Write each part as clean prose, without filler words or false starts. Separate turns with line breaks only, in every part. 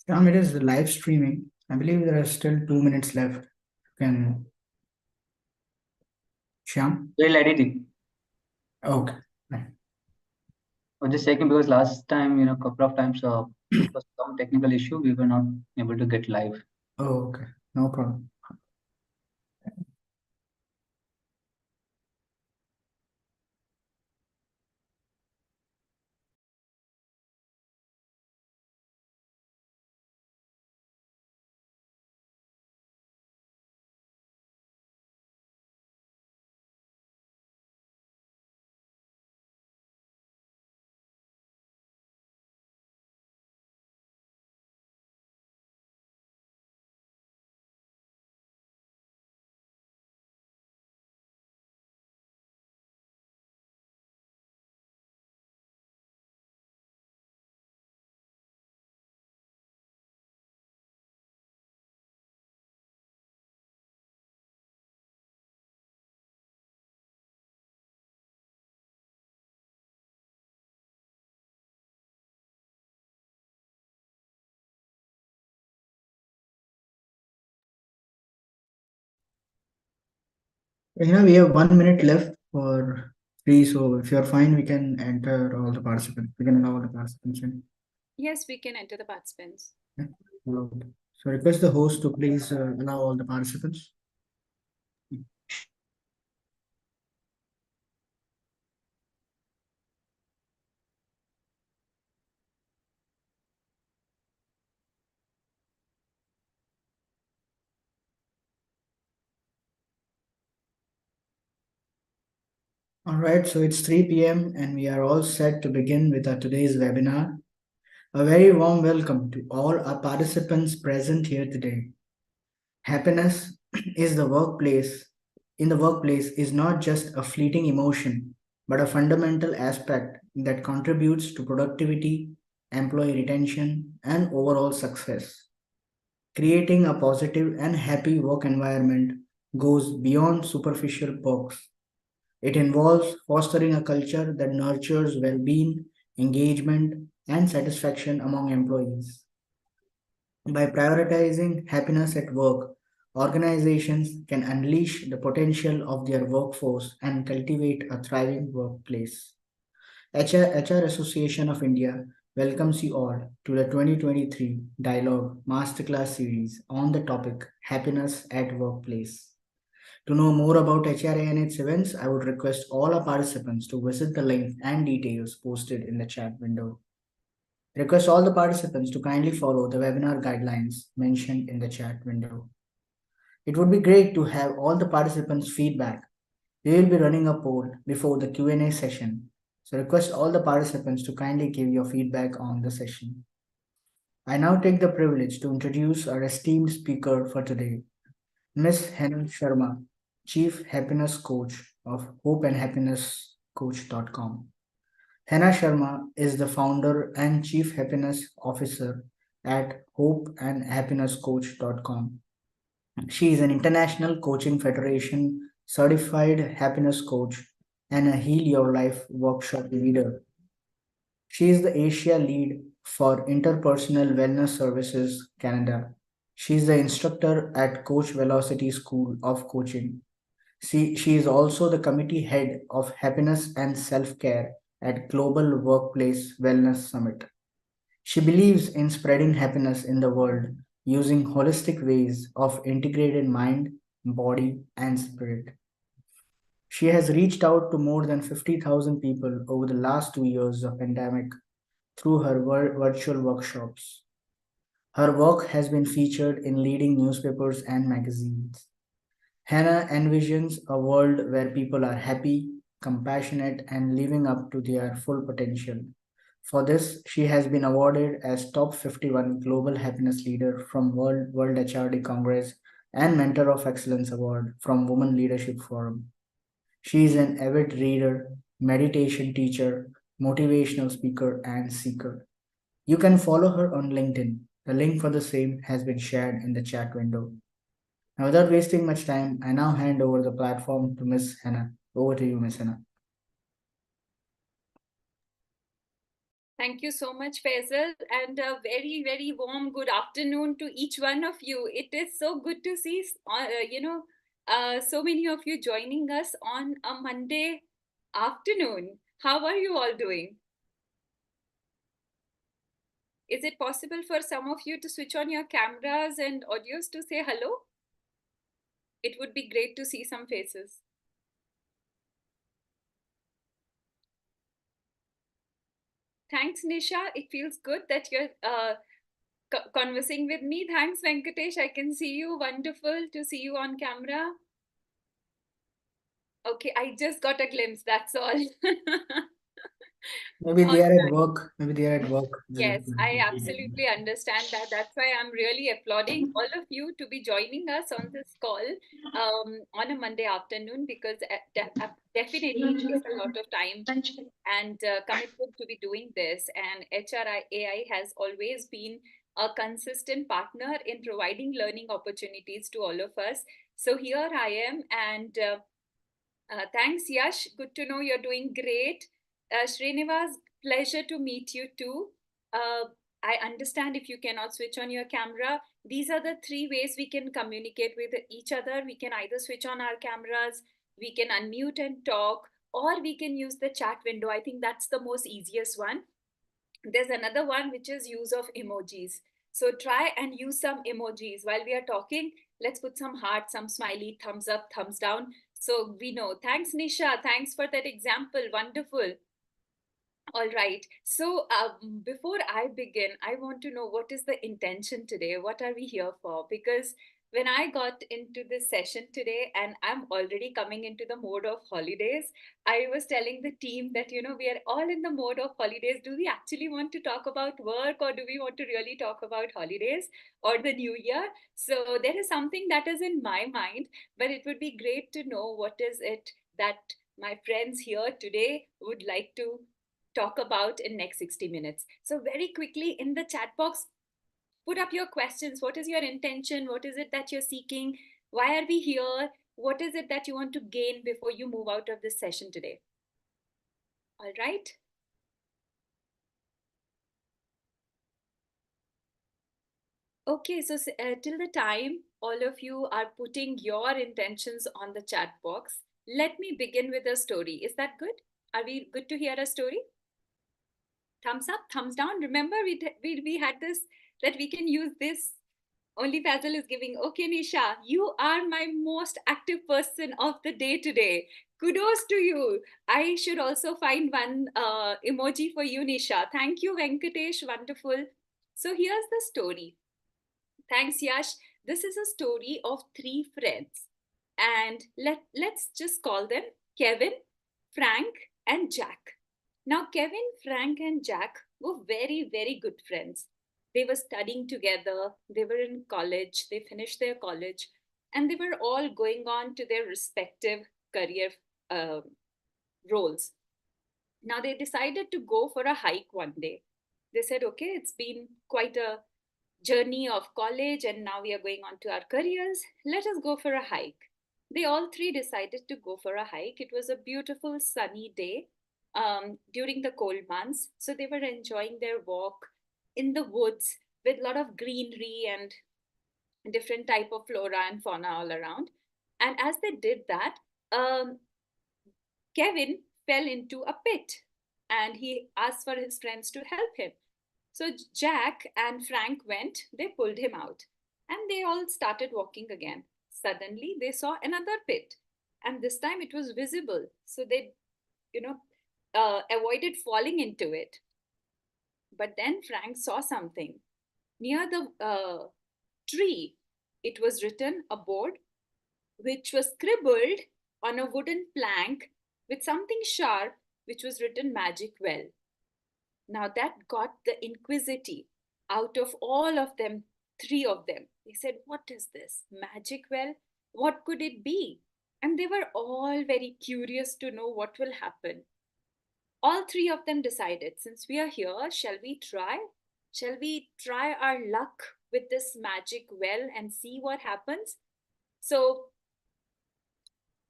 Shyam, it is live streaming. I believe there are still 2 minutes left. Can Shyam?
Well, editing.
Okay. Fine.
I was just checking because last time, couple of times, due to some technical issue, we were not able to get live.
Oh, okay. No problem. We have 1 minute left for free. So if you're fine, we can enter all the participants. We can allow all the participants in.
Yes, we can enter the participants.
Yeah. Allowed. So request the host to please allow all the participants. All right. So it's 3 p.m. and we are all set to begin with our today's webinar. A very warm welcome to all our participants present here today. Happiness is the workplace in the workplace is not just a fleeting emotion, but a fundamental aspect that contributes to productivity, employee retention, and overall success. Creating a positive and happy work environment goes beyond superficial perks. It involves fostering a culture that nurtures well being, engagement, and satisfaction among employees. By prioritizing happiness at work, organizations can unleash the potential of their workforce and cultivate a thriving workplace. HR Association of India welcomes you all to the 2023 Dialogue Masterclass series on the topic Happiness at Workplace. To know more about HRA and its events, I would request all our participants to visit the link and details posted in the chat window. Request all the participants to kindly follow the webinar guidelines mentioned in the chat window. It would be great to have all the participants' feedback. We will be running a poll before the Q&A session, so request all the participants to kindly give your feedback on the session. I now take the privilege to introduce our esteemed speaker for today, Ms. Henna Sharma, Chief Happiness Coach of hopeandhappinesscoach.com. Henna Sharma is the founder and Chief Happiness Officer at hopeandhappinesscoach.com. She is an International Coaching Federation certified happiness coach and a Heal Your Life workshop leader. She is the Asia lead for Interpersonal Wellness Services Canada. She is the instructor at Coach Velocity School of Coaching. She is also the committee head of happiness and self care at Global Workplace Wellness Summit. She believes in spreading happiness in the world using holistic ways of integrated mind, body, and spirit. She has reached out to more than 50,000 people over the last 2 years of pandemic through her virtual workshops. Her work has been featured in leading newspapers and magazines. Hannah envisions a world where people are happy, compassionate, and living up to their full potential. For this, she has been awarded as Top 51 Global Happiness Leader from World HRD Congress and Mentor of Excellence Award from Women Leadership Forum. She is an avid reader, meditation teacher, motivational speaker, and seeker. You can follow her on LinkedIn. The link for the same has been shared in the chat window. Now, without wasting much time, I now hand over the platform to Miss Hannah. Over to you, Miss Hannah.
Thank you so much, Faisal, and a very, very warm good afternoon to each one of you. It is so good to see, so many of you joining us on a Monday afternoon. How are you all doing? Is it possible for some of you to switch on your cameras and audios to say hello? It would be great to see some faces. Thanks, Nisha. It feels good that you're conversing with me. Thanks, Venkatesh. I can see you. Wonderful to see you on camera. Okay, I just got a glimpse. That's all.
Maybe
All
they are at
right.
work. Maybe they are at work.
Yes, I absolutely understand that. That's why I'm really applauding all of you to be joining us on this call on a Monday afternoon because definitely it takes a lot of time and commitment to be doing this. And HRAI has always been a consistent partner in providing learning opportunities to all of us. So here I am, and thanks, Yash. Good to know you're doing great. Srinivas, pleasure to meet you too. I understand if you cannot switch on your camera. These are the three ways we can communicate with each other. We can either switch on our cameras, we can unmute and talk, or we can use the chat window. I think that's the most easiest one. There's another one which is use of emojis. So try and use some emojis while we are talking. Let's put some heart, some smiley, thumbs up, thumbs down. So we know. Thanks, Nisha. Thanks for that example. Wonderful. All right. So before I begin, I want to know what is the intention today? What are we here for? Because when I got into this session today and I'm already coming into the mode of holidays, I was telling the team that, we are all in the mode of holidays. Do we actually want to talk about work or do we want to really talk about holidays or the new year? So there is something that is in my mind, but it would be great to know what is it that my friends here today would like to talk about in next 60 minutes. So very quickly in the chat box, put up your questions. What is your intention? What is it that you're seeking? Why are we here? What is it that you want to gain before you move out of this session today? All right. Okay, so till the time all of you are putting your intentions on the chat box, let me begin with a story. Is that good? Are we good to hear a story? Thumbs up, thumbs down. Remember, we had this that we can use this. Only Fazal is giving. Okay, Nisha, you are my most active person of the day today. Kudos to you. I should also find one emoji for you, Nisha. Thank you, Venkatesh. Wonderful. So here's the story. Thanks, Yash. This is a story of three friends. And let's just call them Kevin, Frank, and Jack. Now, Kevin, Frank, and Jack were very, very good friends. They were studying together, they were in college, they finished their college, and they were all going on to their respective career uh, roles. Now, they decided to go for a hike one day. They said, okay, it's been quite a journey of college, and now we are going on to our careers. Let us go for a hike. They all three decided to go for a hike. It was a beautiful sunny day during the cold months. So they were enjoying their walk in the woods with a lot of greenery and different type of flora and fauna all around. And as they did that, Kevin fell into a pit and he asked for his friends to help him. So Jack and Frank went, they pulled him out, and they all started walking again. Suddenly, they saw another pit, and this time it was visible. So they, avoided falling into it. But then Frank saw something near the tree. It was written a board which was scribbled on a wooden plank with something sharp, which was written Magic Well. Now that got the inquisitive out of all of them, three of them. They said, what is this? Magic well? What could it be? And they were all very curious to know what will happen. All three of them decided, since we are here, shall we try? Shall we try our luck with this magic well and see what happens? So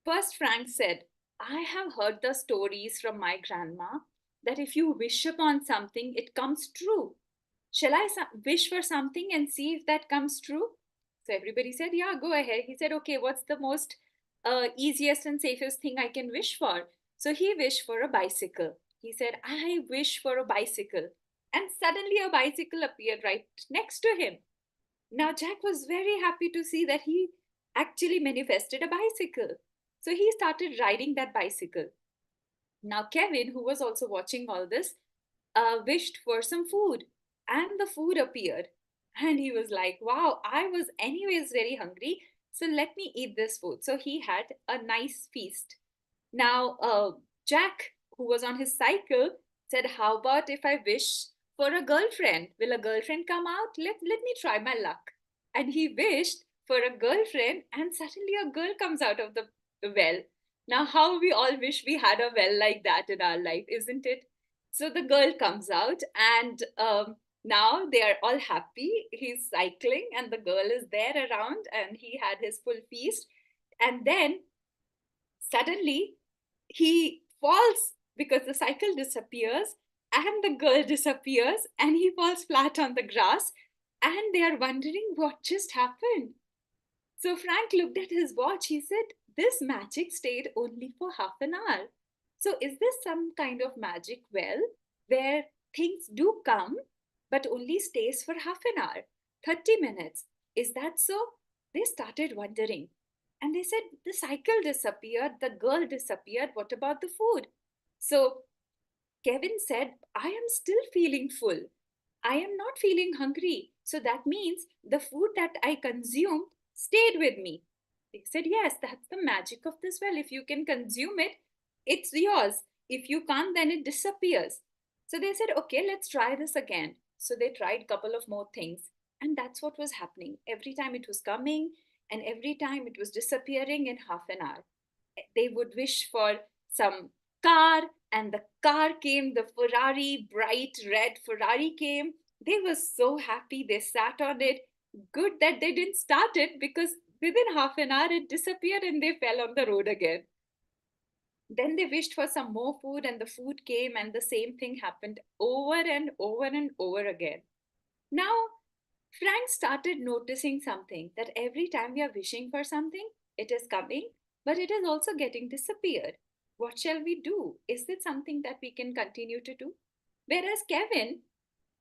first Frank said, I have heard the stories from my grandma that if you wish upon something, it comes true. Shall I wish for something and see if that comes true? So everybody said, yeah, go ahead. He said, okay, what's the most easiest and safest thing I can wish for? So he wished for a bicycle. He said, I wish for a bicycle. And suddenly a bicycle appeared right next to him. Now Jack was very happy to see that he actually manifested a bicycle. So he started riding that bicycle. Now Kevin, who was also watching all this, wished for some food, and the food appeared. And he was like, wow, I was anyways very hungry, so let me eat this food. So he had a nice feast. Now, Jack, who was on his cycle, said, how about if I wish for a girlfriend? Will a girlfriend come out? Let me try my luck. And he wished for a girlfriend, and suddenly a girl comes out of the well. Now, how we all wish we had a well like that in our life, isn't it? So the girl comes out, and now they are all happy. He's cycling, and the girl is there around, and he had his full feast. And then suddenly he falls because the cycle disappears and the girl disappears, and he falls flat on the grass, and they are wondering what just happened. So Frank looked at his watch. He said, this magic stayed only for half an hour. So is this some kind of magic well where things do come but only stays for half an hour, 30 minutes? Is that so? They started wondering. And they said, the cycle disappeared, the girl disappeared. What about the food? So Kevin said, I am still feeling full. I am not feeling hungry. So that means the food that I consumed stayed with me. They said, yes, that's the magic of this well. If you can consume it, it's yours. If you can't, then it disappears. So they said, okay, let's try this again. So they tried a couple of more things. And that's what was happening. Every time it was coming, and every time it was disappearing in half an hour. They would wish for some car, and the car came, the Ferrari, bright red Ferrari came. They were so happy. They sat on it. Good that they didn't start it, because within half an hour it disappeared and they fell on the road again. Then they wished for some more food, and the food came, and the same thing happened over and over and over again. Now, Frank started noticing something, that every time we are wishing for something, it is coming, but it is also getting disappeared. What shall we do? Is it something that we can continue to do? Whereas Kevin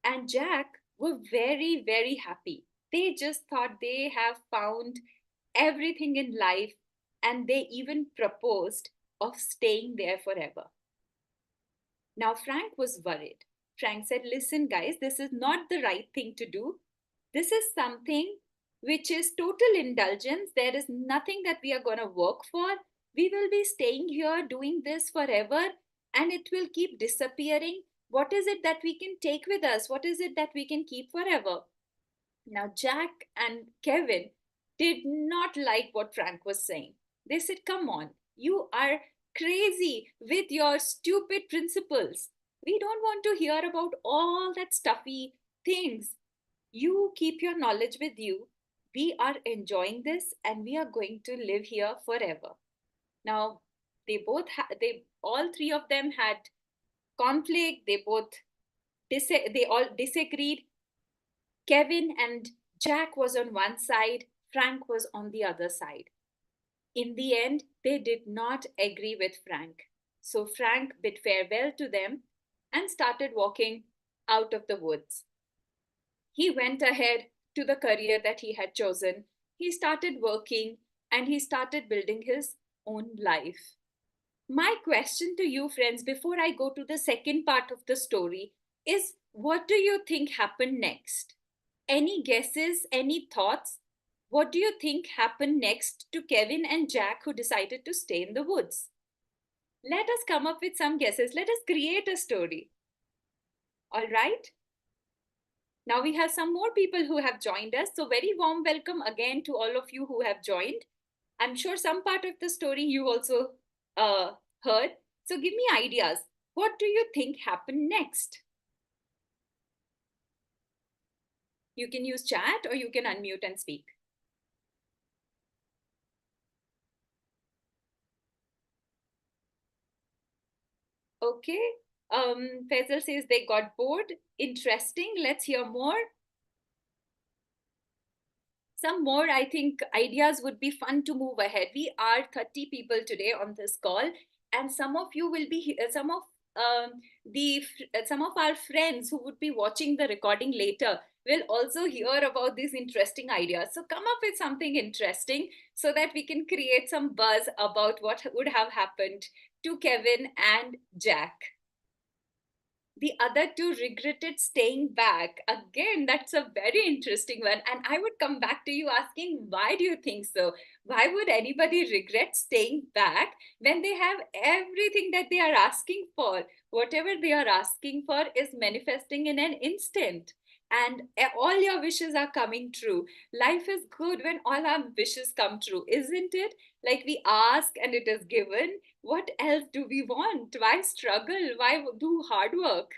and Jack were very, very happy. They just thought they have found everything in life, and they even proposed of staying there forever. Now, Frank was worried. Frank said, listen, guys, this is not the right thing to do. This is something which is total indulgence. There is nothing that we are going to work for. We will be staying here doing this forever, and it will keep disappearing. What is it that we can take with us? What is it that we can keep forever? Now, Jack and Kevin did not like what Frank was saying. They said, come on, you are crazy with your stupid principles. We don't want to hear about all that stuffy things. You keep your knowledge with you. We are enjoying this, and we are going to live here forever. Now, they all three of them had conflict. They all disagreed. Kevin and Jack was on one side, Frank was on the other side. In the end, they did not agree with Frank. So Frank bid farewell to them and started walking out of the woods. He went ahead to the career that he had chosen. He started working, and he started building his own life. My question to you, friends, before I go to the second part of the story, is what do you think happened next? Any guesses, any thoughts? What do you think happened next to Kevin and Jack, who decided to stay in the woods? Let us come up with some guesses. Let us create a story. All right? Now we have some more people who have joined us. So very warm welcome again to all of you who have joined. I'm sure some part of the story you also heard. So give me ideas. What do you think happened next? You can use chat or you can unmute and speak. Okay, Faisal says they got bored. Interesting. Let's hear more. Some more, I think, ideas would be fun to move ahead. We are 30 people today on this call, and some of you will be some of our friends who would be watching the recording later will also hear about these interesting ideas. So come up with something interesting so that we can create some buzz about what would have happened to Kevin and Jack. The other two regretted staying back. Again, that's a very interesting one. And I would come back to you asking, why do you think so? Why would anybody regret staying back when they have everything that they are asking for? Whatever they are asking for is manifesting in an instant. And all your wishes are coming true. Life is good when all our wishes come true, isn't it? Like we ask and it is given. What else do we want? Why struggle? Why do hard work?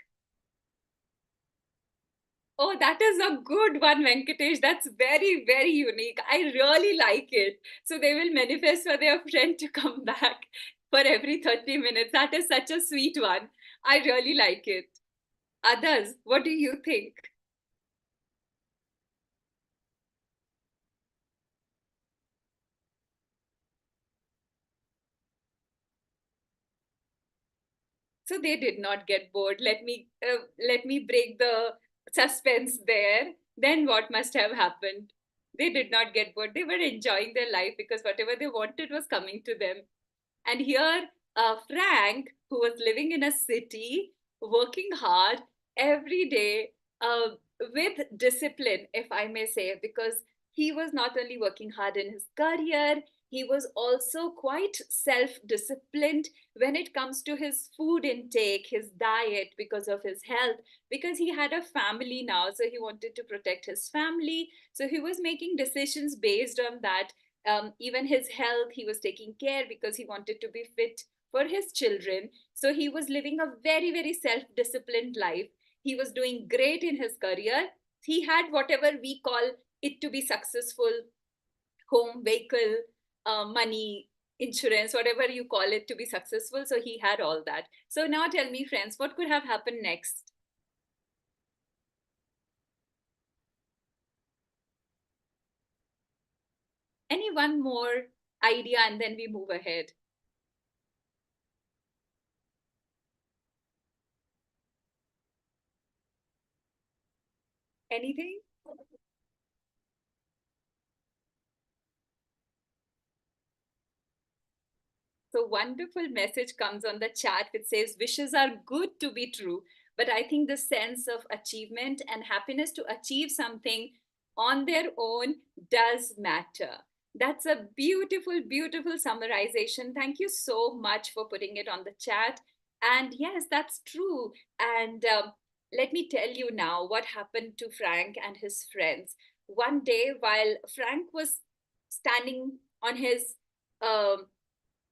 Oh, that is a good one, Venkatesh. That's very, very unique. I really like it. So they will manifest for their friend to come back for every 30 minutes. That is such a sweet one. I really like it. Others, what do you think? So they did not get bored. Let me break the suspense there. Then what must have happened? They did not get bored. They were enjoying their life because whatever they wanted was coming to them. And here, Frank, who was living in a city, working hard every day with discipline, if I may say, because he was not only working hard in his career, he was also quite self disciplined when it comes to his food intake, his diet, because of his health, because he had a family now. So he wanted to protect his family. So he was making decisions based on that. Even his health, he was taking care because he wanted to be fit for his children. So he was living a very, very self disciplined life. He was doing great in his career. He had whatever we call it to be successful: home, vehicle, money, insurance, whatever you call it to be successful. So he had all that. So now tell me, friends, what could have happened next? Any one more idea and then we move ahead? Anything? So wonderful message comes on the chat which says wishes are good to be true, but I think the sense of achievement and happiness to achieve something on their own does matter. That's a beautiful, beautiful summarization. Thank you so much for putting it on the chat. And yes, that's true. And let me tell you now what happened to Frank and his friends. One day, while Frank was standing on his um,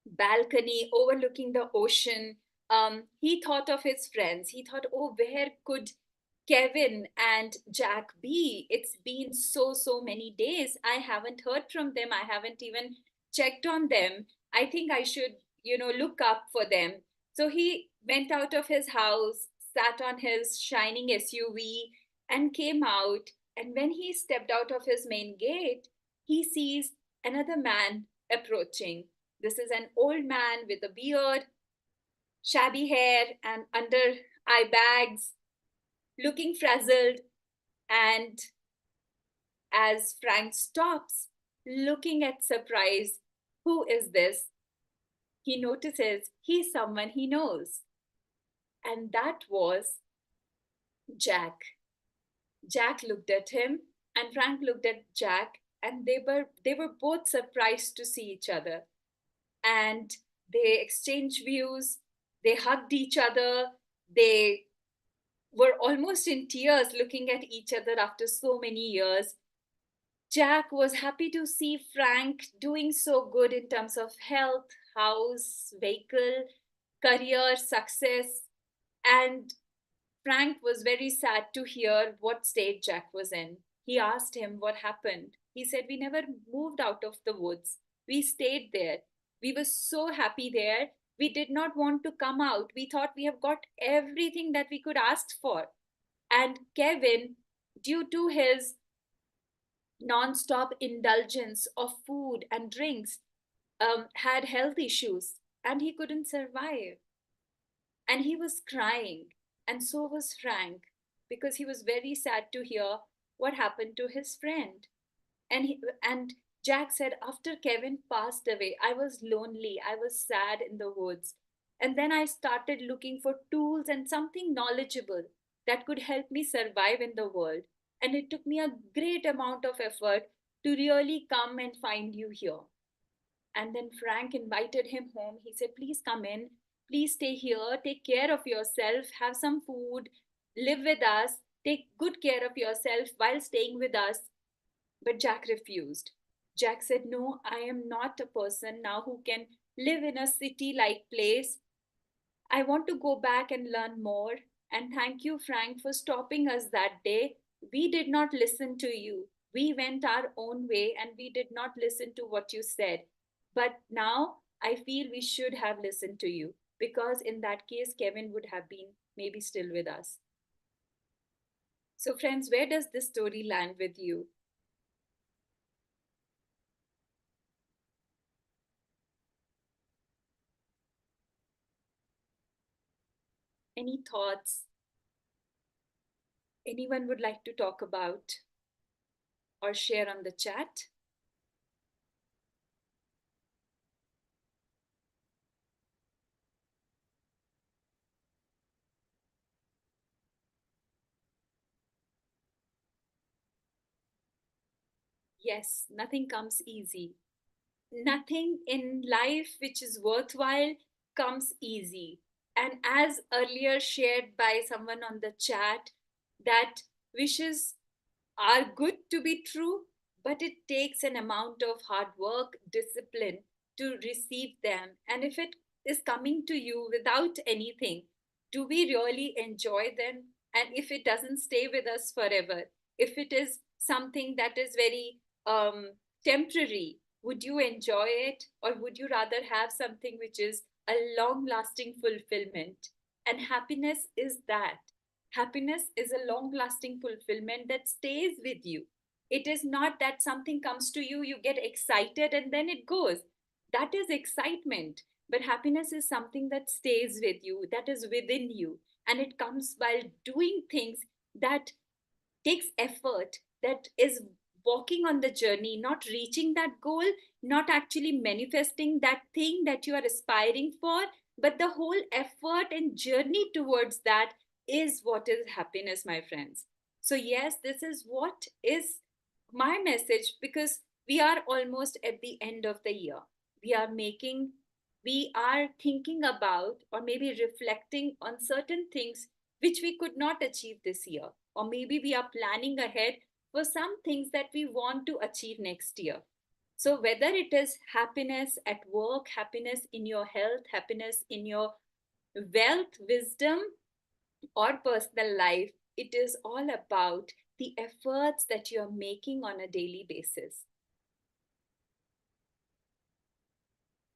balcony overlooking the ocean, he thought of his friends. He thought, oh, where could Kevin and Jack be? It's been so, so many days. I haven't heard from them. I haven't even checked on them. I think I should, look up for them. So he went out of his house, sat on his shining SUV, and came out. And when he stepped out of his main gate, he sees another man approaching. This is an old man with a beard, shabby hair, and under eye bags, looking frazzled. And as Frank stops, looking at surprise, who is this? He notices he's someone he knows. And that was Jack. Jack looked at him, and Frank looked at Jack, and they were both surprised to see each other. And they exchanged views, they hugged each other, they were almost in tears looking at each other after so many years. Jack was happy to see Frank doing so good in terms of health, house, vehicle, career, success. And Frank was very sad to hear what state Jack was in. He asked him what happened. He said, we never moved out of the woods. We stayed there. We were so happy there We did not want to come out. We thought we have got everything that we could ask for. And Kevin, due to his non-stop indulgence of food and drinks, had health issues and he couldn't survive. And he was crying, and so was Frank, because he was very sad to hear what happened to his friend. And Jack said, after Kevin passed away, I was lonely, I was sad in the woods. And then I started looking for tools and something knowledgeable that could help me survive in the world. And it took me a great amount of effort to really come and find you here. And then Frank invited him home. He said, please come in. Please stay here. Take care of yourself. Have some food. Live with us. Take good care of yourself while staying with us. But Jack refused. Jack said, no, I am not a person now who can live in a city like place. I want to go back and learn more. And thank you, Frank, for stopping us that day. We did not listen to you. We went our own way and we did not listen to what you said. But now I feel we should have listened to you, because in that case, Kevin would have been maybe still with us. So, friends, where does this story land with you? Any thoughts? Anyone would like to talk about or share on the chat? Yes, nothing comes easy. Nothing in life which is worthwhile comes easy. And as earlier shared by someone on the chat, that wishes are good to be true, but it takes an amount of hard work, discipline to receive them. And if it is coming to you without anything, do we really enjoy them? And if it doesn't stay with us forever, if it is something that is very temporary, would you enjoy it? Or would you rather have something which is a long lasting fulfillment? And happiness is that. Happiness is a long lasting fulfillment that stays with you. It is not that something comes to you, you get excited, and then it goes. That is excitement. But happiness is something that stays with you, that is within you. And it comes while doing things that takes effort, that is walking on the journey, not reaching that goal, not actually manifesting that thing that you are aspiring for, but the whole effort and journey towards that is what is happiness, my friends. So, yes, this is what is my message, because we are almost at the end of the year. We are making, we are thinking about, or maybe reflecting on certain things which we could not achieve this year. Or maybe we are planning ahead for some things that we want to achieve next year. So, whether it is happiness at work, happiness in your health, happiness in your wealth, wisdom, or personal life, it is all about the efforts that you're making on a daily basis.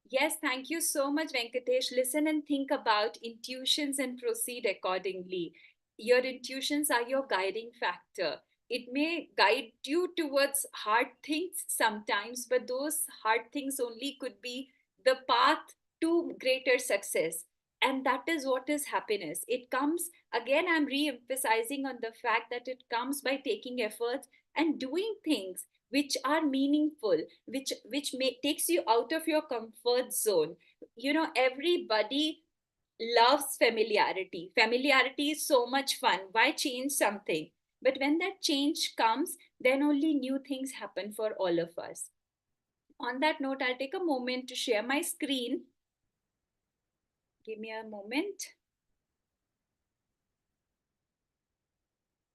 Yes, thank you so much, Venkatesh. Listen and think about intuitions and proceed accordingly. Your intuitions are your guiding factor. It may guide you towards hard things sometimes, but those hard things only could be the path to greater success. And that is what is happiness. It comes, again, I'm re emphasizing on the fact that it comes by taking efforts and doing things which are meaningful, takes you out of your comfort zone. You know, everybody loves familiarity. Familiarity is so much fun. Why change something? But when that change comes, then only new things happen for all of us. On that note, I'll take a moment to share my screen. Give me a moment.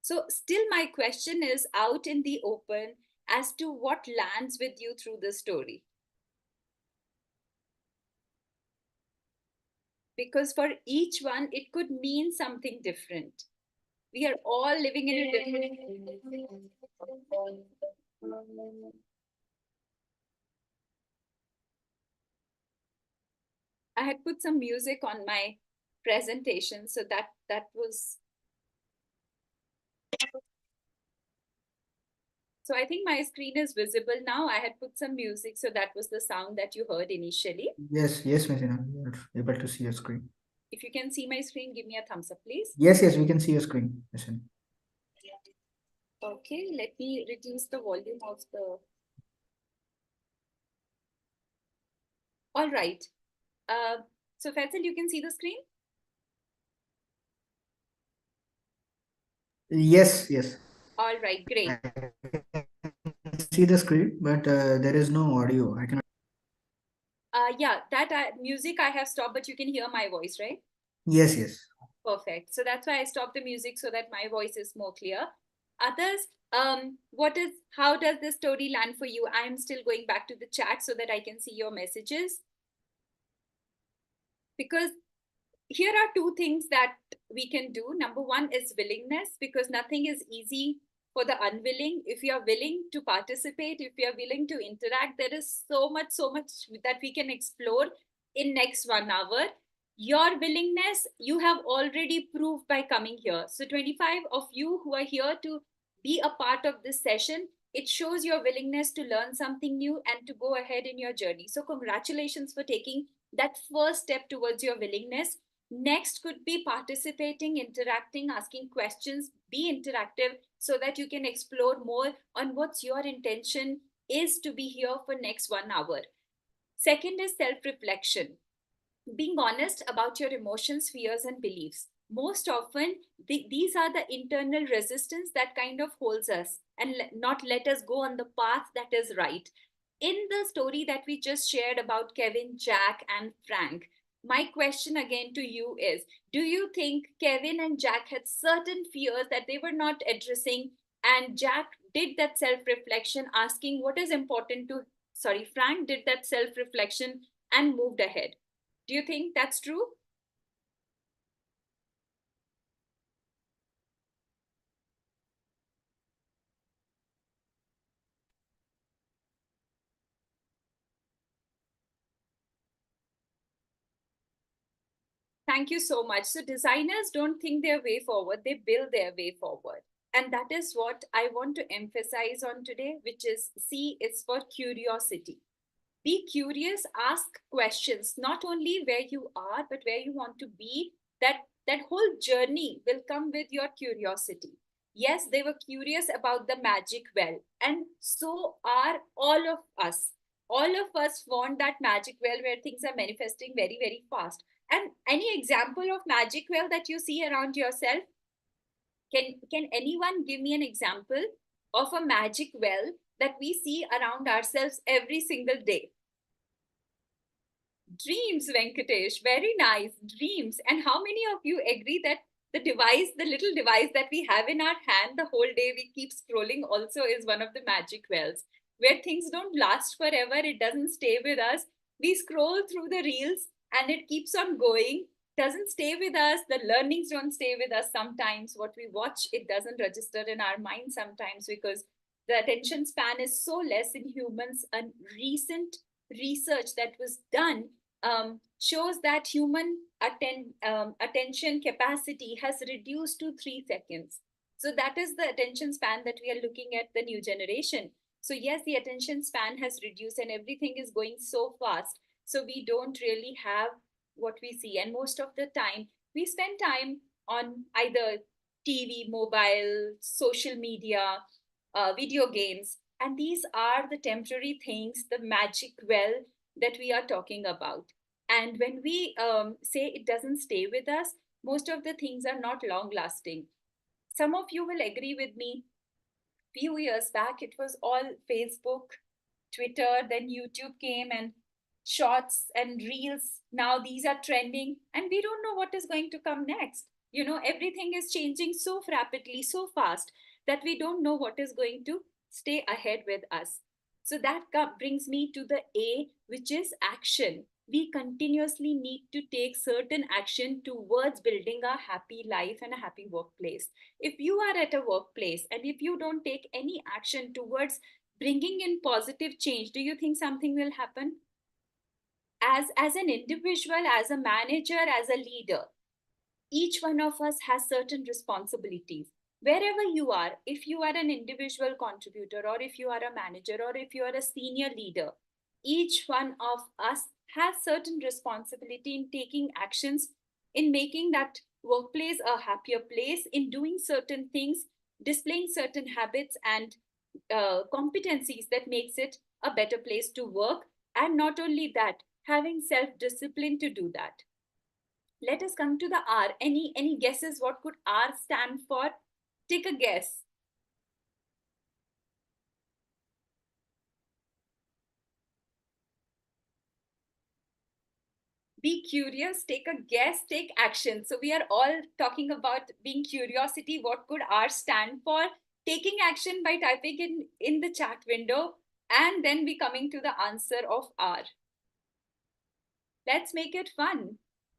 So still my question is out in the open as to what lands with you through the story. Because for each one, it could mean something different. We are all living in a different. I had put some music on my presentation, so that was. So I think my screen is visible now. I had put some music, so that was the sound that you heard initially.
Yes, yes, Messina, we are able to see your screen.
If you can see my screen, give me a thumbs up, please.
Yes, yes, we can see your screen, Messina.
Okay, let me reduce the volume of the. All right. So Faisal, you can see the screen?
Yes, yes.
All right, great.
I can see the screen, but there is no audio. I cannot.
Yeah, that music I have stopped, but you can hear my voice, right?
Yes, yes.
Perfect. So that's why I stopped the music so that my voice is more clear. Others, how does this story land for you? I'm still going back to the chat so that I can see your messages. Because here are two things that we can do. Number one is willingness, because nothing is easy for the unwilling. If you are willing to participate, if you are willing to interact, there is so much that we can explore in next 1 hour. Your willingness, you have already proved by coming here. So 25 of you who are here to be a part of this session, it shows your willingness to learn something new and to go ahead in your journey. So congratulations for taking that first step towards your willingness. Next could be participating, interacting, asking questions. Be interactive so that you can explore more on what's your intention is to be here for next 1 hour. Second is self-reflection, being honest about your emotions, fears, and beliefs. Most often, these are the internal resistance that kind of holds us and not let us go on the path that is right. In the story that we just shared about Kevin, Jack, and Frank, my question again to you is, do you think Kevin and Jack had certain fears that they were not addressing, and Jack did that self reflection, asking what is important to, sorry, Frank did that self reflection and moved ahead? Do you think that's true? Thank you so much. So, designers don't think their way forward, they build their way forward. And that is what I want to emphasize on today, which is C is for curiosity. Be curious, ask questions, not only where you are, but where you want to be. That whole journey will come with your curiosity. Yes, they were curious about the magic well, and so are all of us. All of us want that magic well where things are manifesting very, very fast. And any example of magic well that you see around yourself? Can anyone give me an example of a magic well that we see around ourselves every single day? Dreams, Venkatesh. Very nice. Dreams. And how many of you agree that the device, the little device that we have in our hand the whole day, we keep scrolling, also is one of the magic wells where things don't last forever. It doesn't stay with us. We scroll through the reels and it keeps on going, doesn't stay with us. The learnings don't stay with us sometimes. What we watch, it doesn't register in our mind sometimes because the attention span is so less in humans. And recent research that was done shows that human attention capacity has reduced to 3 seconds. So that is the attention span that we are looking at the new generation. So yes, the attention span has reduced and everything is going so fast. So we don't really have what we see. And most of the time, we spend time on either TV, mobile, social media, video games. And these are the temporary things, the magic well that we are talking about. And when we say it doesn't stay with us, most of the things are not long lasting. Some of you will agree with me. Few years back, it was all Facebook, Twitter, then YouTube came and shorts and reels. Now these are trending, and we don't know what is going to come next. You know, everything is changing so rapidly, so fast that we don't know what is going to stay ahead with us. So that brings me to the A, which is action. We continuously need to take certain action towards building a happy life and a happy workplace. If you are at a workplace and if you don't take any action towards bringing in positive change, do you think something will happen? as an individual, as a manager, as a leader, each one of us has certain responsibilities. Wherever you are, if you are an individual contributor, or if you are a manager, or if you are a senior leader, each one of us has certain responsibility in taking actions, in making that workplace a happier place, in doing certain things, displaying certain habits and competencies that makes it a better place to work. And not only that, having self discipline to do that. Let us come to the R. Any guesses what could R stand for? Take a guess. Be curious, take a guess, take action. So we are all talking about being curiosity. What could R stand for? Taking action by typing in the chat window, and then we coming to the answer of R. Let's make it fun.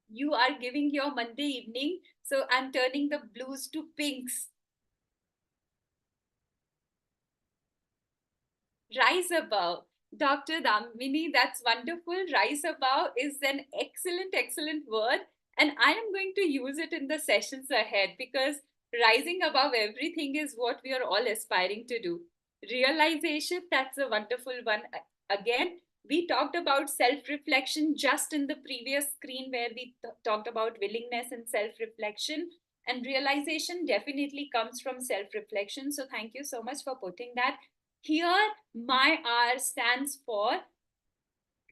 You are giving your Monday evening, so I'm turning the blues to pinks. Rise above. Dr. Damini, that's wonderful. Rise above is an excellent, excellent word. And I am going to use it in the sessions ahead, because rising above everything is what we are all aspiring to do. Realization, that's a wonderful one. Again, we talked about self reflection just in the previous screen, where we talked about willingness and self reflection. And realization definitely comes from self reflection. So, thank you so much for putting that. Here, my R stands for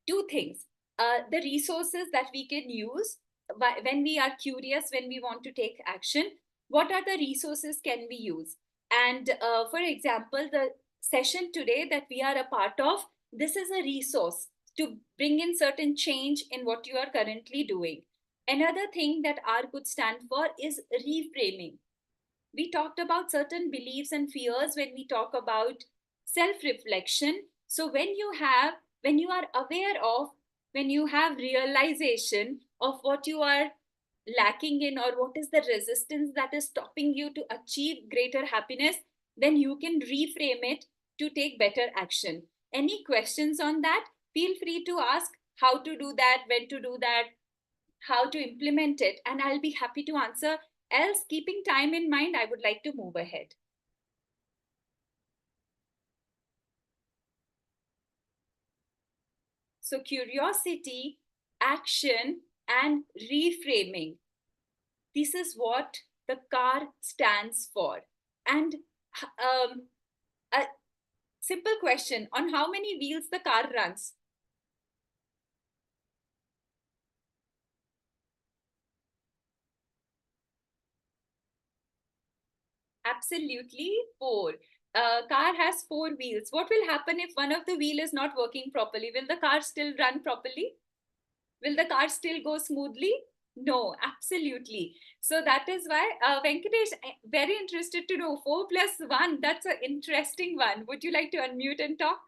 two things. The resources that we can use when we are curious, when we want to take action. What are the resources can we use? And for example, the session today that we are a part of, this is a resource to bring in certain change in what you are currently doing. Another thing that R could stand for is reframing. We talked about certain beliefs and fears when we talk about self reflection. So when you are aware of, when you have realization of what you are lacking in, or what is the resistance that is stopping you to achieve greater happiness, then you can reframe it to take better action. Any questions on that? Feel free to ask how to do that, when to do that, how to implement it, and I'll be happy to answer. Else, keeping time in mind, I would like to move ahead. So curiosity, action, and reframing. This is what the car stands for. And a simple question, on how many wheels the car runs? Absolutely, four. Car has four wheels. What will happen if one of the wheel is not working properly? Will the car still run properly? Will the car still go smoothly? No, absolutely. So that is why, Venkatesh, very interested to know 4 plus 1. That's an interesting one. Would you like to unmute and talk?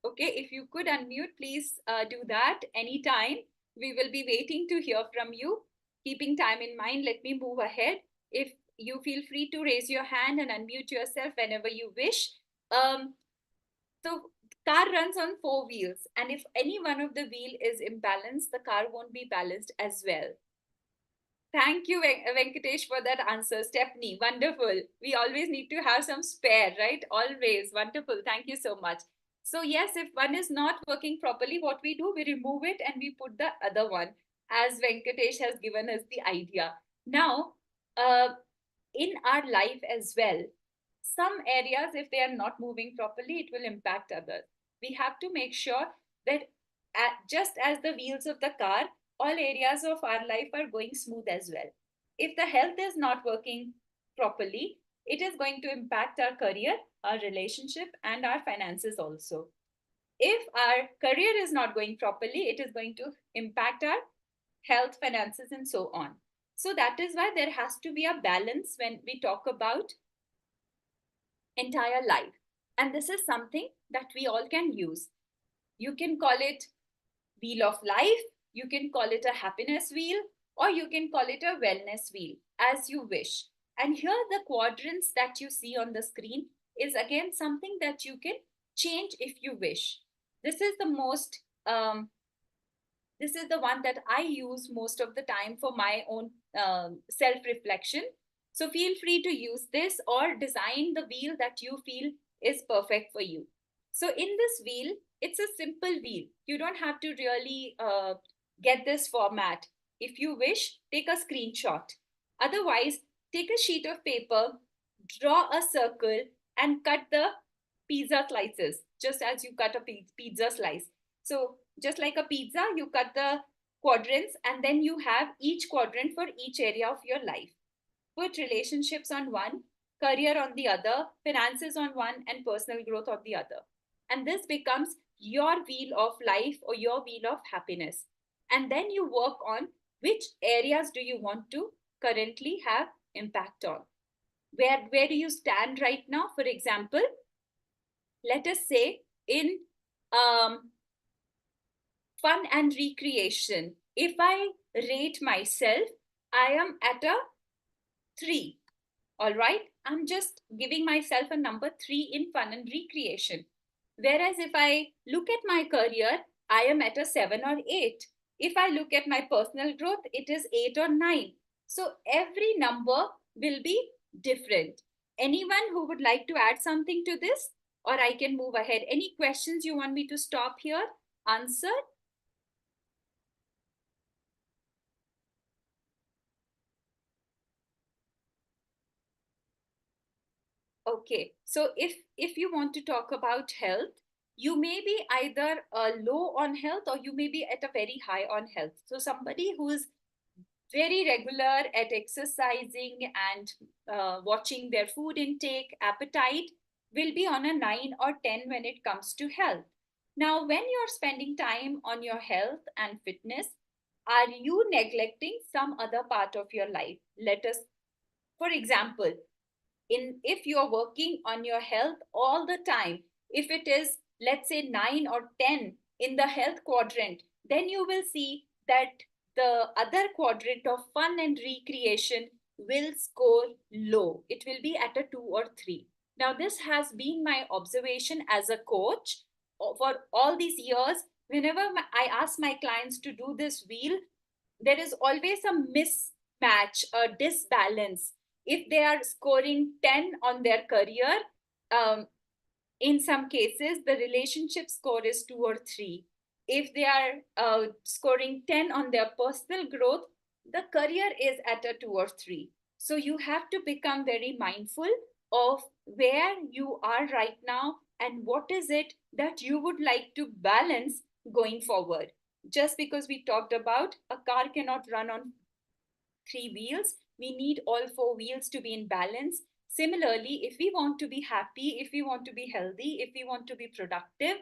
Okay, if you could unmute, please do that anytime. We will be waiting to hear from you. Keeping time in mind, let me move ahead. If you feel free to raise your hand and unmute yourself whenever you wish. So car runs on 4 wheels, and if any one of the wheel is imbalanced, the car won't be balanced as well. Thank you, Venkatesh, for that answer. Stephanie, wonderful. We always need to have some spare, right? Always. Wonderful. Thank you so much. So yes, if one is not working properly, what we do, we remove it and we put the other one, as Venkatesh has given us the idea. Now, in our life as well, some areas, if they are not moving properly, it will impact others. We have to make sure that just as the wheels of the car, all areas of our life are going smooth as well. If the health is not working properly, it is going to impact our career, our relationship, and our finances also. If our career is not going properly, it is going to impact our health, finances, and so on. So that is why there has to be a balance when we talk about entire life. And this is something that we all can use. You can call it wheel of life, you can call it a happiness wheel, or you can call it a wellness wheel, as you wish. And here the quadrants that you see on the screen is again something that you can change if you wish. This is the most this is the one that I use most of the time for my own self-reflection. So feel free to use this or design the wheel that you feel is perfect for you. So in this wheel, it's a simple wheel. You don't have to really get this format. If you wish, take a screenshot. Otherwise, take a sheet of paper, draw a circle, and cut the pizza slices, just as you cut a pizza slice. So just like a pizza, you cut the quadrants and then you have each quadrant for each area of your life. Put relationships on one, career on the other, finances on one, and personal growth on the other. And this becomes your wheel of life or your wheel of happiness. And then you work on which areas do you want to currently have impact on. Where do you stand right now? For example, let us say in fun and recreation, if I rate myself, I am at a 3. All right. I'm just giving myself a number 3 in fun and recreation. Whereas if I look at my career, I am at a 7 or 8. If I look at my personal growth, it is 8 or 9. So every number will be different. Anyone who would like to add something to this, or I can move ahead? Any questions you want me to stop here? Answer? Okay, so if you want to talk about health, you may be either low on health or you may be at a very high on health. So somebody who is very regular at exercising and watching their food intake, appetite, will be on a 9 or 10 when it comes to health. Now, when you're spending time on your health and fitness, are you neglecting some other part of your life? Let us, for example, if you're working on your health all the time, if it is, let's say, 9 or 10 in the health quadrant, then you will see that the other quadrant of fun and recreation will score low. It will be at a 2 or 3. Now this has been my observation as a coach for all these years. Whenever I ask my clients to do this wheel, there is always a mismatch, a disbalance. If they are scoring 10 on their career, in some cases, the relationship score is 2 or 3. If they are scoring 10 on their personal growth, the career is at a 2 or 3. So you have to become very mindful of where you are right now and what is it that you would like to balance going forward. Just because we talked about a car cannot run on 3 wheels, we need all 4 wheels to be in balance. Similarly, if we want to be happy, if we want to be healthy, if we want to be productive,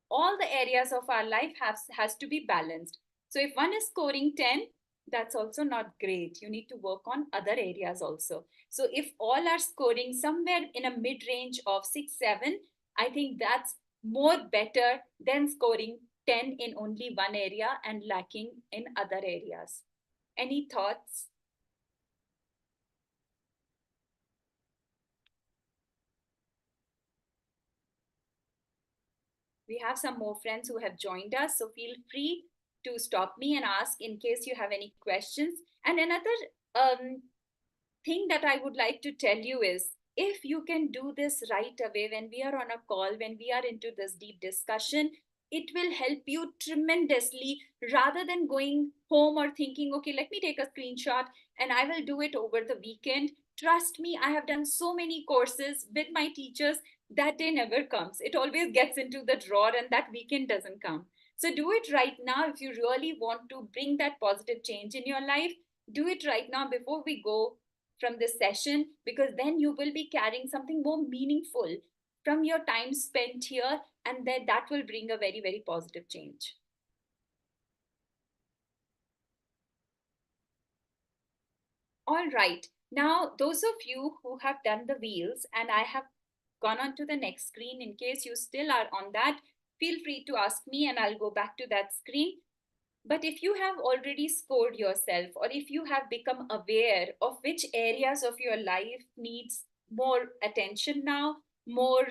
all the areas of our life has to be balanced. So if one is scoring 10, that's also not great. You need to work on other areas also. So if all are scoring somewhere in a mid-range of 6, 7, I think that's more better than scoring 10 in only one area and lacking in other areas. Any thoughts? We have some more friends who have joined us, so feel free to stop me and ask in case you have any questions. And another thing that I would like to tell you is, if you can do this right away when we are on a call, when we are into this deep discussion, it will help you tremendously rather than going home or thinking, okay, let me take a screenshot and I will do it over the weekend. Trust me, I have done so many courses with my teachers. That day never comes. It always gets into the drawer and that weekend doesn't come. So do it right now if you really want to bring that positive change in your life. Do it right now before we go from this session, because then you will be carrying something more meaningful from your time spent here, and then that will bring a very, very positive change. All right. Now, those of you who have done the wheels, and I have gone on to the next screen, in case you still are on that, feel free to ask me and I'll go back to that screen. But if you have already scored yourself, or if you have become aware of which areas of your life needs more attention now, more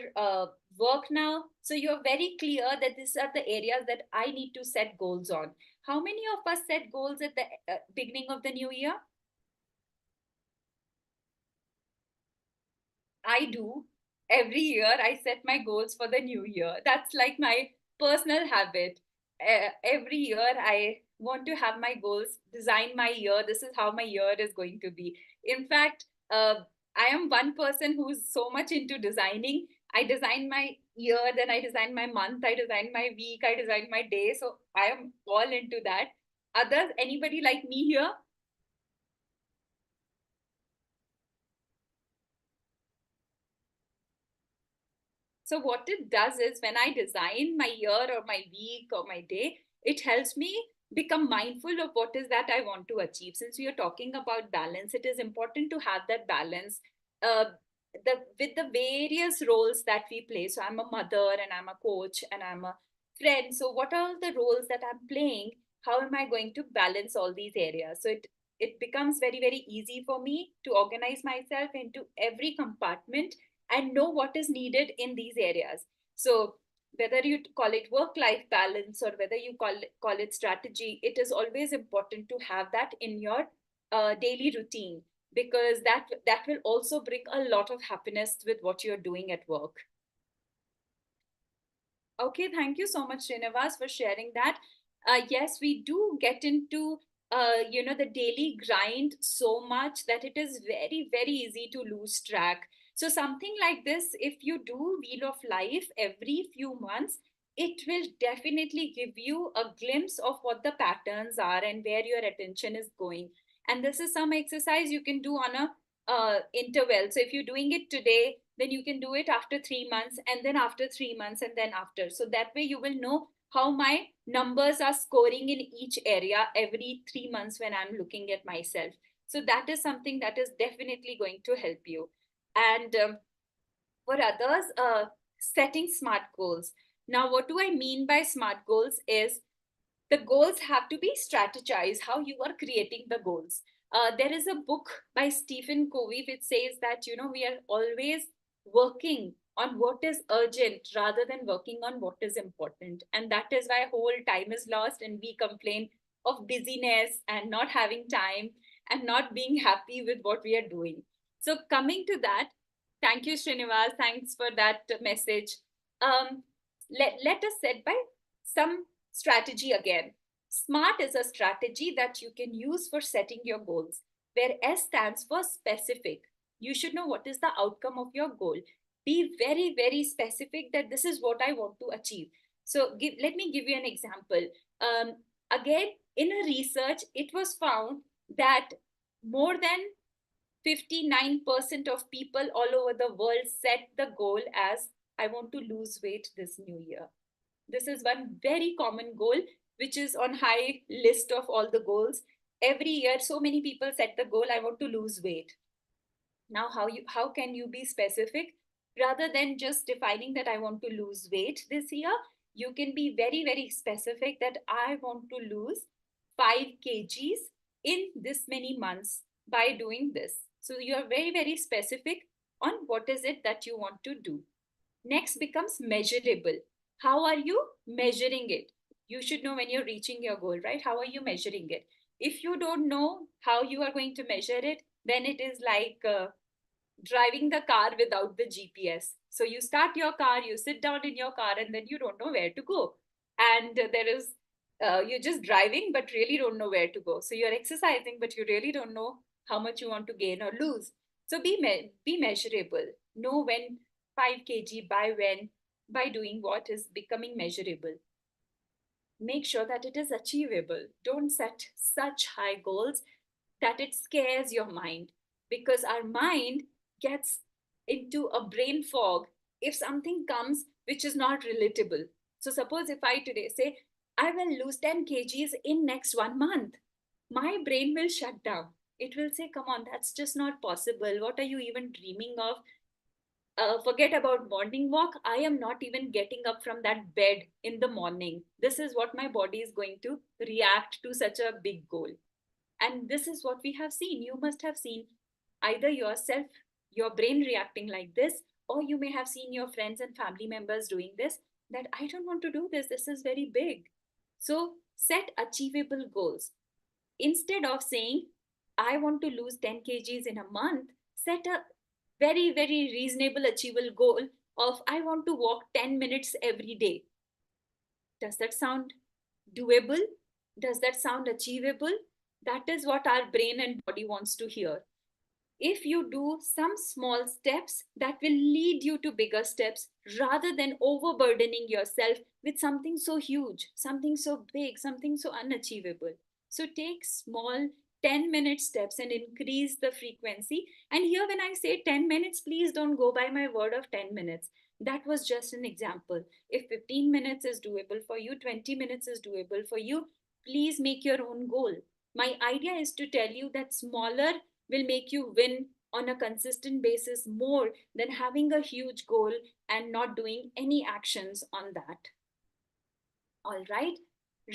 work now, so you're very clear that these are the areas that I need to set goals on. How many of us set goals at the beginning of the new year? I do. Every year, I set my goals for the new year. That's like my personal habit. Every year, I want to have my goals, design my year. This is how my year is going to be. In fact, I am one person who's so much into designing. I design my year, then I design my month, I design my week, I design my day. So I am all into that. Others, anybody like me here? So what it does is when I design my year or my week or my day, it helps me become mindful of what is that I want to achieve. Since we are talking about balance, it is important to have that balance uh, with the various roles that we play. So I'm a mother and I'm a coach and I'm a friend. So what are the roles that I'm playing? How am I going to balance all these areas? So it becomes very, very easy for me to organize myself into every compartment and know what is needed in these areas. So whether you call it work-life balance or whether you call it strategy, it is always important to have that in your daily routine, because that will also bring a lot of happiness with what you're doing at work. Okay, thank you so much, Srinivas, for sharing that. Yes, we do get into the daily grind so much that it is very, very easy to lose track. So something like this, if you do Wheel of Life every few months, it will definitely give you a glimpse of what the patterns are and where your attention is going. And this is some exercise you can do on a interval. So if you're doing it today, then you can do it after 3 months, and then after 3 months, and then after. So that way you will know how my numbers are scoring in each area every 3 months when I'm looking at myself. So that is something that is definitely going to help you. And for others, setting smart goals. Now, what do I mean by smart goals is the goals have to be strategized, how you are creating the goals. There is a book by Stephen Covey which says that we are always working on what is urgent rather than working on what is important, and that is why whole time is lost and we complain of busyness and not having time and not being happy with what we are doing. So coming to that, thank you, Srinivas, thanks for that message. Let us set by some strategy again. SMART is a strategy that you can use for setting your goals, where S stands for specific. You should know what is the outcome of your goal. Be very, very specific that this is what I want to achieve. So let me give you an example. Again, in a research, it was found that more than 59% of people all over the world set the goal as I want to lose weight this new year. This is one very common goal which is on high list of all the goals. Every year so many people set the goal I want to lose weight. Now how can you be specific rather than just defining that I want to lose weight this year? You can be very, very specific that I want to lose 5 kgs in this many months by doing this. So you are very, very specific on what is it that you want to do. Next becomes measurable. How are you measuring it? You should know when you're reaching your goal, right? How are you measuring it? If you don't know how you are going to measure it, then it is like driving the car without the GPS. So you start your car, you sit down in your car, and then you don't know where to go. And you're just driving, but really don't know where to go. So you're exercising, but you really don't know how much you want to gain or lose. So be measurable. Know when 5 kg, by when, by doing what is becoming measurable. Make sure that it is achievable. Don't set such high goals that it scares your mind, because our mind gets into a brain fog if something comes which is not relatable. So suppose if I today say I will lose 10 kgs in next 1 month, my brain will shut down. It will say, come on, that's just not possible. What are you even dreaming of? Forget about morning walk. I am not even getting up from that bed in the morning. This is what my body is going to react to such a big goal. And this is what we have seen. You must have seen either yourself, your brain reacting like this, or you may have seen your friends and family members doing this, that I don't want to do this. This is very big. So set achievable goals. Instead of saying, I want to lose 10 kgs in a month, set a very, very reasonable, achievable goal of I want to walk 10 minutes every day. Does that sound doable? Does that sound achievable? That is what our brain and body wants to hear. If you do some small steps, that will lead you to bigger steps rather than overburdening yourself with something so huge, something so big, something so unachievable. So take small 10-minute steps and increase the frequency. And here, when I say 10 minutes, please don't go by my word of 10 minutes. That was just an example. If 15 minutes is doable for you, 20 minutes is doable for you, please make your own goal. My idea is to tell you that smaller will make you win on a consistent basis more than having a huge goal and not doing any actions on that. All right.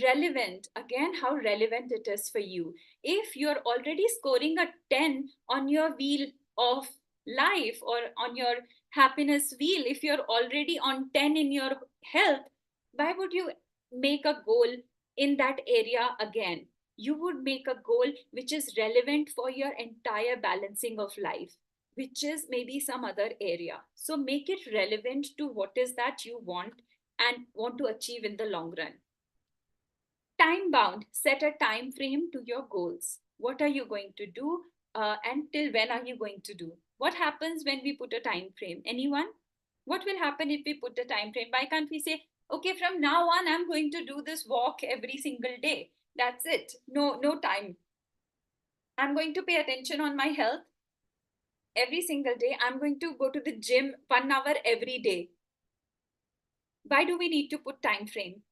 Relevant. Again, how relevant it is for you. If you're already scoring a 10 on your wheel of life or on your happiness wheel, if you're already on 10 in your health, why would you make a goal in that area again? You would make a goal which is relevant for your entire balancing of life, which is maybe some other area. So make it relevant to what is that you want and want to achieve in the long run. Time bound, set a time frame to your goals. What are you going to do, and till when are you going to do? What happens when we put a time frame? Anyone? What will happen if we put a time frame? Why can't we say, okay, from now on I'm going to do this walk every single day? That's it. No time. I'm going to pay attention on my health every single day. I'm going to go to the gym 1 hour every day. Why do we need to put time frame?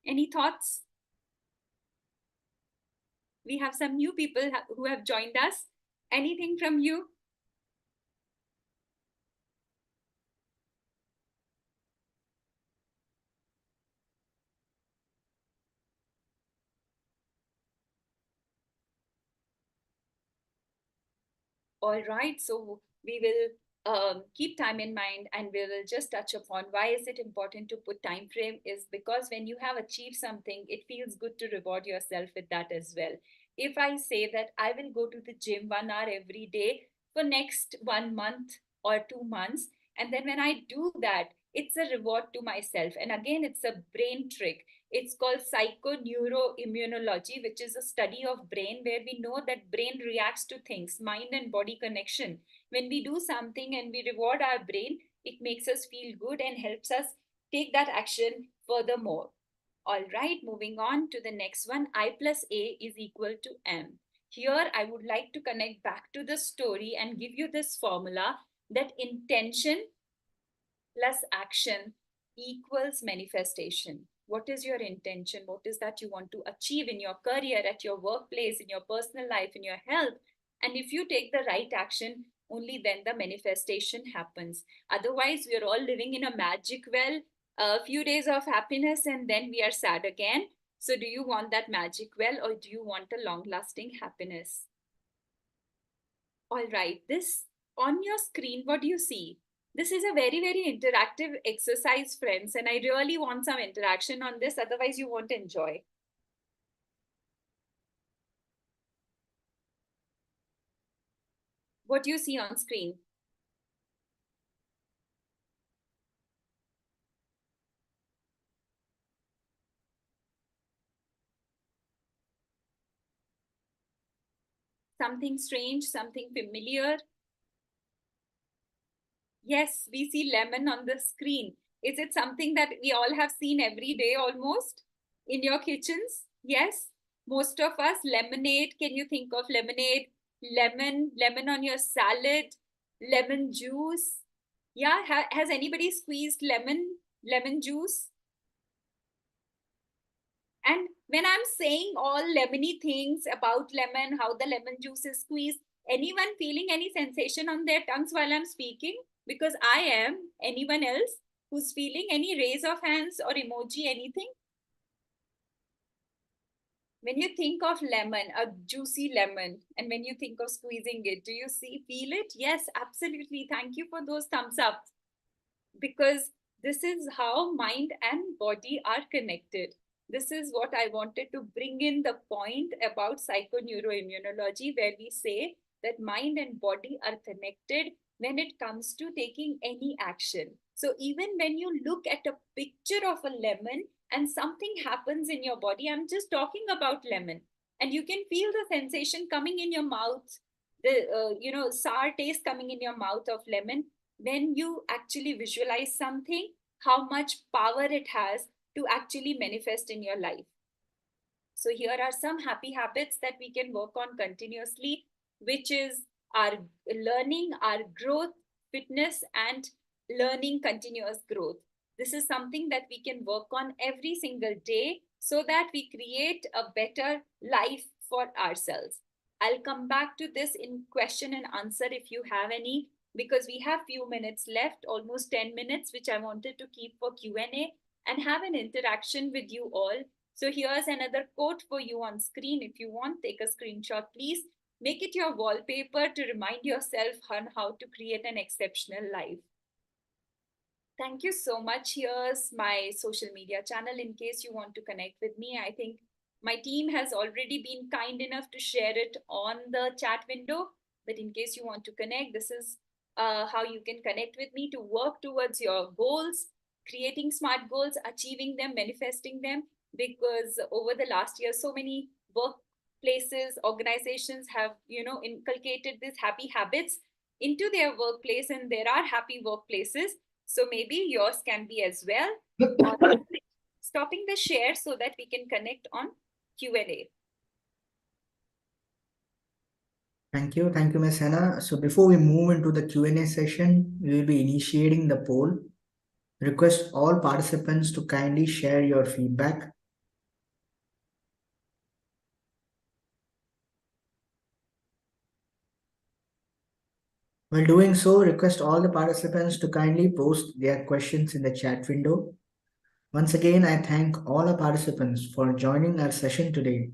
Any thoughts? We have some new people who have joined us. Anything from you? All right, so we will keep time in mind, and we will just touch upon why is it important to put time frame is because when you have achieved something, it feels good to reward yourself with that as well. If I say that I will go to the gym 1 hour every day for next 1 month or 2 months, and then when I do that, it's a reward to myself. And again, it's a brain trick. It's called psychoneuroimmunology, which is a study of brain where we know that brain reacts to things, mind and body connection. When we do something and we reward our brain, it makes us feel good and helps us take that action furthermore. All right, moving on to the next one. I plus A is equal to M. Here, I would like to connect back to the story and give you this formula that intention plus action equals manifestation. What is your intention? What is that you want to achieve in your career, at your workplace, in your personal life, in your health? And if you take the right action, only then the manifestation happens. Otherwise, we are all living in a magic well, a few days of happiness, and then we are sad again. So, do you want that magic well, or do you want a long lasting happiness? All right, this on your screen, what do you see? This is a very, very interactive exercise, friends, and I really want some interaction on this, otherwise you won't enjoy. What do you see on screen? Something strange, something familiar? Yes, we see lemon on the screen. Is it something that we all have seen every day almost in your kitchens? Yes, most of us. Lemonade, can you think of lemonade? Lemon on your salad, lemon juice. Yeah, has anybody squeezed lemon juice? And when I'm saying all lemony things about lemon, how the lemon juice is squeezed, Anyone feeling any sensation on their tongues while I'm speaking? Because I am. Anyone else who's feeling any raise of hands or emoji, anything? When you think of lemon, a juicy lemon, and when you think of squeezing it, do you feel it? Yes, absolutely. Thank you for those thumbs up, because this is how mind and body are connected. This is what I wanted to bring in the point about psychoneuroimmunology, where we say that mind and body are connected when it comes to taking any action. So even when you look at a picture of a lemon and something happens in your body, I'm just talking about lemon, and you can feel the sensation coming in your mouth, the sour taste coming in your mouth of lemon. When you actually visualize something, how much power it has to actually manifest in your life. So here are some happy habits that we can work on continuously, which is our learning, our growth, fitness, and learning continuous growth. This is something that we can work on every single day so that we create a better life for ourselves. I'll come back to this in question and answer if you have any, because we have few minutes left, almost 10 minutes, which I wanted to keep for Q&A and have an interaction with you all. So here's another quote for you on screen. If you want, take a screenshot, please. Make it your wallpaper to remind yourself on how to create an exceptional life. Thank you so much. Here's my social media channel in case you want to connect with me. I think my team has already been kind enough to share it on the chat window. But in case you want to connect, this is how you can connect with me to work towards your goals, creating smart goals, achieving them, manifesting them. Because over the last year, so many workplaces, organizations have, inculcated these happy habits into their workplace, and there are happy workplaces. So maybe yours can be as well. Stopping the share so that we can connect on Q&A.
Thank you, Ms. Hannah. So before we move into the Q&A session, we will be initiating the poll. Request all participants to kindly share your feedback. While doing so, request all the participants to kindly post their questions in the chat window. Once again, I thank all our participants for joining our session today.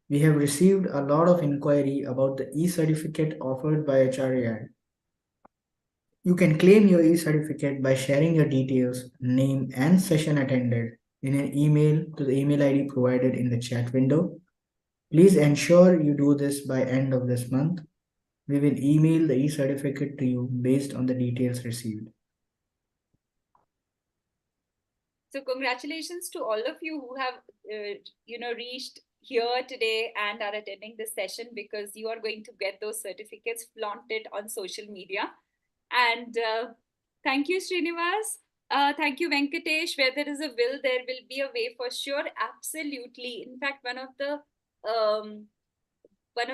We have received a lot of inquiry about the e-certificate offered by HRAI. You can claim your e-certificate by sharing your details, name, and session attended in an email to the email ID provided in the chat window. Please ensure you do this by end of this month. We will email the e-certificate to you based on the details received.
So congratulations to all of you who have, reached here today and are attending this session, because you are going to get those certificates flaunted on social media. And thank you, Srinivas. Thank you, Venkatesh. Where there is a will, there will be a way, for sure. Absolutely. In fact, one of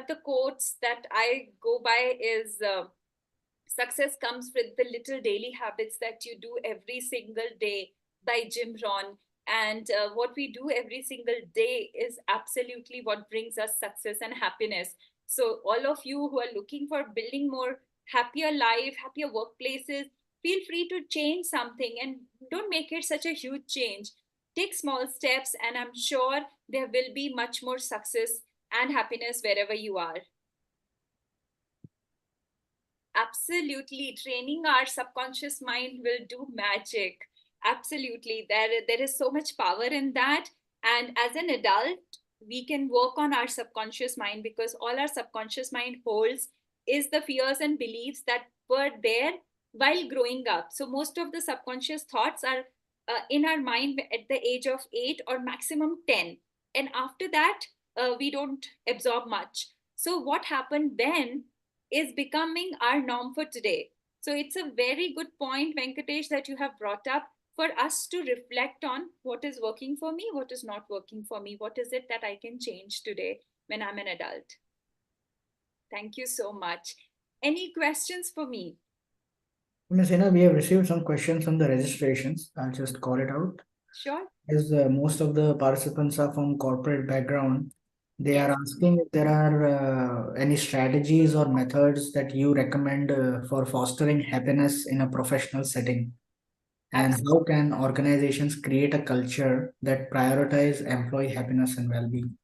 the quotes that I go by is success comes with the little daily habits that you do every single day, by Jim Rohn. And what we do every single day is absolutely what brings us success and happiness. So all of you who are looking for building more happier life, happier workplaces, feel free to change something, and don't make it such a huge change. Take small steps, and I'm sure there will be much more success and happiness wherever you are. Absolutely. Training our subconscious mind will do magic. Absolutely. There is so much power in that. And as an adult, we can work on our subconscious mind, because all our subconscious mind holds is the fears and beliefs that were there while growing up. So most of the subconscious thoughts are in our mind at the age of 8 or maximum 10. And after that, we don't absorb much. So what happened then is becoming our norm for today. So it's a very good point, Venkatesh, that you have brought up, for us to reflect on what is working for me, what is not working for me, what is it that I can change today when I'm an adult. Thank you so much. Any questions for me?
Ms. Hannah, we have received some questions on the registrations. I'll just call it out.
Sure.
As most of the participants are from corporate background, They are
Yes.
asking if there are any strategies or methods that you recommend for fostering happiness in a professional setting, and
Absolutely.
how can organizations create a culture that prioritize employee happiness and well-being?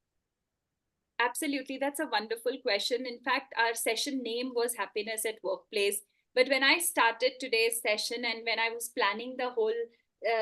Absolutely. That's a wonderful question. In fact, our session name was Happiness at Workplace. But when I started today's session and when I was planning the whole